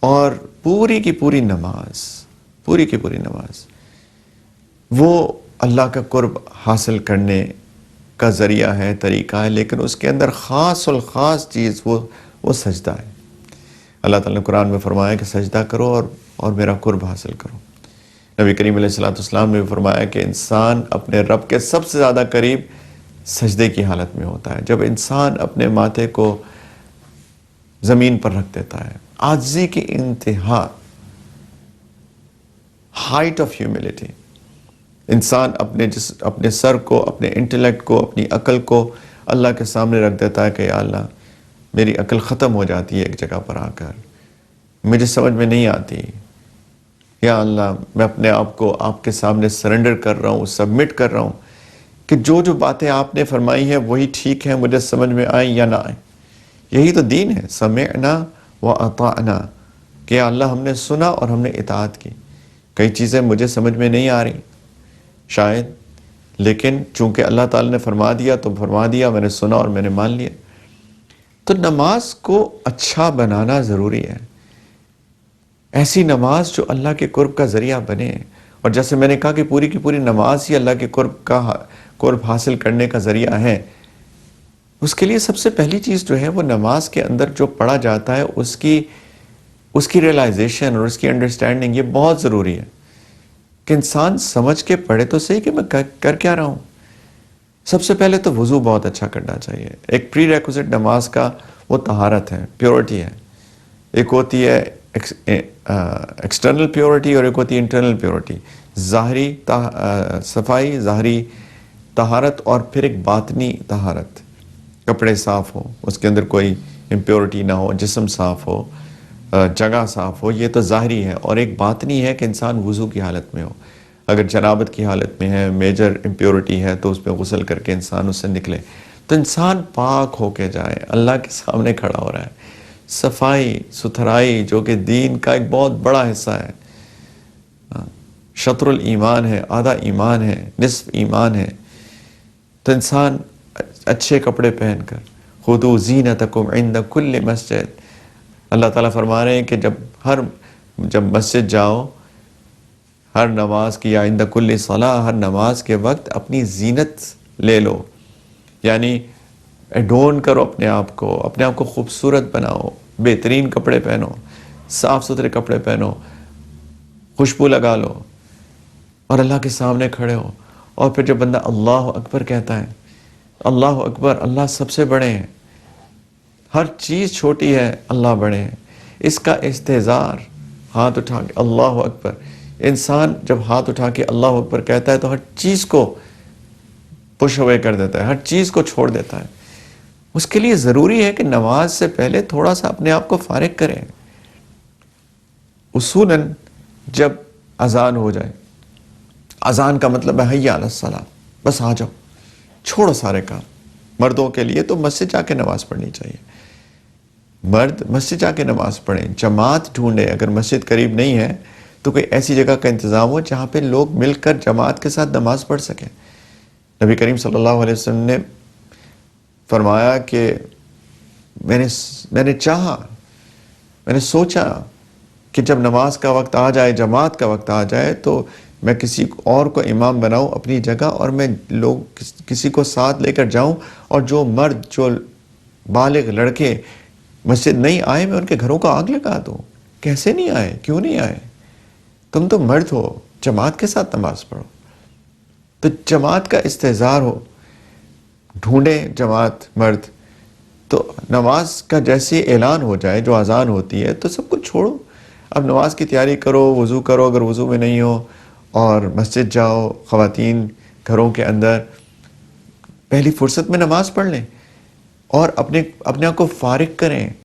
اور پوری کی پوری نماز وہ اللہ کا قرب حاصل کرنے کا ذریعہ ہے، طریقہ ہے، لیکن اس کے اندر خاص الخاص چیز وہ سجدہ ہے۔ اللہ تعالیٰ نے قرآن میں فرمایا کہ سجدہ کرو اور میرا قرب حاصل کرو۔ نبی کریم علیہ السلام نے بھی فرمایا کہ انسان اپنے رب کے سب سے زیادہ قریب سجدے کی حالت میں ہوتا ہے، جب انسان اپنے ماتھے کو زمین پر رکھ دیتا ہے، عاجزی کی انتہا، ہائٹ آف ہیوملٹی۔ انسان اپنے سر کو، اپنے انٹلیکٹ کو، اپنی عقل کو اللہ کے سامنے رکھ دیتا ہے کہ یا اللہ میری عقل ختم ہو جاتی ہے ایک جگہ پر آ کر، مجھے سمجھ میں نہیں آتی، یا اللہ میں اپنے آپ کو آپ کے سامنے سرنڈر کر رہا ہوں، سبمٹ کر رہا ہوں کہ جو باتیں آپ نے فرمائی ہیں وہی ٹھیک ہیں، مجھے سمجھ میں آئیں یا نہ آئیں۔ یہی تو دین ہے، سمعنا واطعنا، کہ اللہ ہم نے سنا اور ہم نے اطاعت کی۔ کئی چیزیں مجھے سمجھ میں نہیں آ رہی شاید، لیکن چونکہ اللہ تعالیٰ نے فرما دیا تو فرما دیا، میں نے سنا اور میں نے مان لیا۔ تو نماز کو اچھا بنانا ضروری ہے، ایسی نماز جو اللہ کے قرب کا ذریعہ بنے، اور جیسے میں نے کہا کہ پوری کی پوری نماز ہی اللہ کے قرب حاصل کرنے کا ذریعہ ہے۔ اس کے لیے سب سے پہلی چیز جو ہے وہ نماز کے اندر جو پڑھا جاتا ہے اس کی ریلائزیشن اور اس کی انڈرسٹینڈنگ، یہ بہت ضروری ہے کہ انسان سمجھ کے پڑھے تو صحیح کہ میں کر کیا رہا ہوں۔ سب سے پہلے تو وضو بہت اچھا کرنا چاہیے۔ ایک پری ریکوزٹ نماز کا وہ طہارت ہے، پیورٹی ہے۔ ایک ہوتی ہے ایکسٹرنل پیورٹی اور ایک ہوتی ہے انٹرنل پیورٹی، ظاہری صفائی، ظاہری طہارت، اور پھر ایک باطنی طہارت، کپڑے صاف ہو، اس کے اندر کوئی امپیورٹی نہ ہو، جسم صاف ہو، جگہ صاف ہو، یہ تو ظاہری ہے۔ اور ایک باطنی ہے کہ انسان وضو کی حالت میں ہو، اگر جنابت کی حالت میں ہے، میجر امپیورٹی ہے، تو اس میں غسل کر کے انسان اس سے نکلے، تو انسان پاک ہو کے جائے، اللہ کے سامنے کھڑا ہو رہا ہے۔ صفائی ستھرائی جو کہ دین کا ایک بہت بڑا حصہ ہے، شطر الایمان ہے، آدھا ایمان ہے، نصف ایمان ہے۔ تو انسان اچھے کپڑے پہن کر، خذوا زینتکم عند کل مسجد، اللہ تعالیٰ فرما رہے ہیں کہ جب مسجد جاؤ، ہر نماز کی، یا عند کل صلاح، ہر نماز کے وقت اپنی زینت لے لو، یعنی ایڈون کرو اپنے آپ کو خوبصورت بناؤ، بہترین کپڑے پہنو، صاف ستھرے کپڑے پہنو، خوشبو لگا لو، اور اللہ کے سامنے کھڑے ہو۔ اور پھر جب بندہ اللہ اکبر کہتا ہے، اللہ اکبر، اللہ سب سے بڑے ہیں، ہر چیز چھوٹی ہے، اللہ بڑے ہیں، اس کا استحضار، ہاتھ اٹھا کے اللہ اکبر۔ انسان جب ہاتھ اٹھا کے اللہ اکبر کہتا ہے تو ہر چیز کو پش اوے کر دیتا ہے، ہر چیز کو چھوڑ دیتا ہے۔ اس کے لیے ضروری ہے کہ نماز سے پہلے تھوڑا سا اپنے آپ کو فارغ کریں۔ اصولاً جب اذان ہو جائے، اذان کا مطلب ہے حی علی الصلاۃ، بس آ جاؤ، چھوڑو سارے کام۔ مردوں کے لیے تو مسجد جا کے نماز پڑھنی چاہیے، مرد مسجد جا کے نماز پڑھیں، جماعت ڈھونڈیں، اگر مسجد قریب نہیں ہے تو کوئی ایسی جگہ کا انتظام ہو جہاں پہ لوگ مل کر جماعت کے ساتھ نماز پڑھ سکیں۔ نبی کریم صلی اللہ علیہ وسلم نے فرمایا کہ میں نے سوچا کہ جب نماز کا وقت آ جائے، جماعت کا وقت آ جائے، تو میں کسی اور کو امام بناؤں اپنی جگہ، اور میں کسی کو ساتھ لے کر جاؤں، اور جو مرد، جو بالغ لڑکے مسجد نہیں آئے، میں ان کے گھروں کو آگ لگا دوں۔ کیسے نہیں آئے؟ کیوں نہیں آئے؟ تم تو مرد ہو، جماعت کے ساتھ نماز پڑھو۔ تو جماعت کا استحضار ہو، ڈھونڈیں جماعت مرد، تو نماز کا جیسے اعلان ہو جائے، جو اذان ہوتی ہے، تو سب کچھ چھوڑو، اب نماز کی تیاری کرو، وضو کرو اگر وضو میں نہیں ہو، اور مسجد جاؤ، خواتین گھروں کے اندر پہلی فرصت میں نماز پڑھ لیں، اور اپنے آپ کو فارغ کریں۔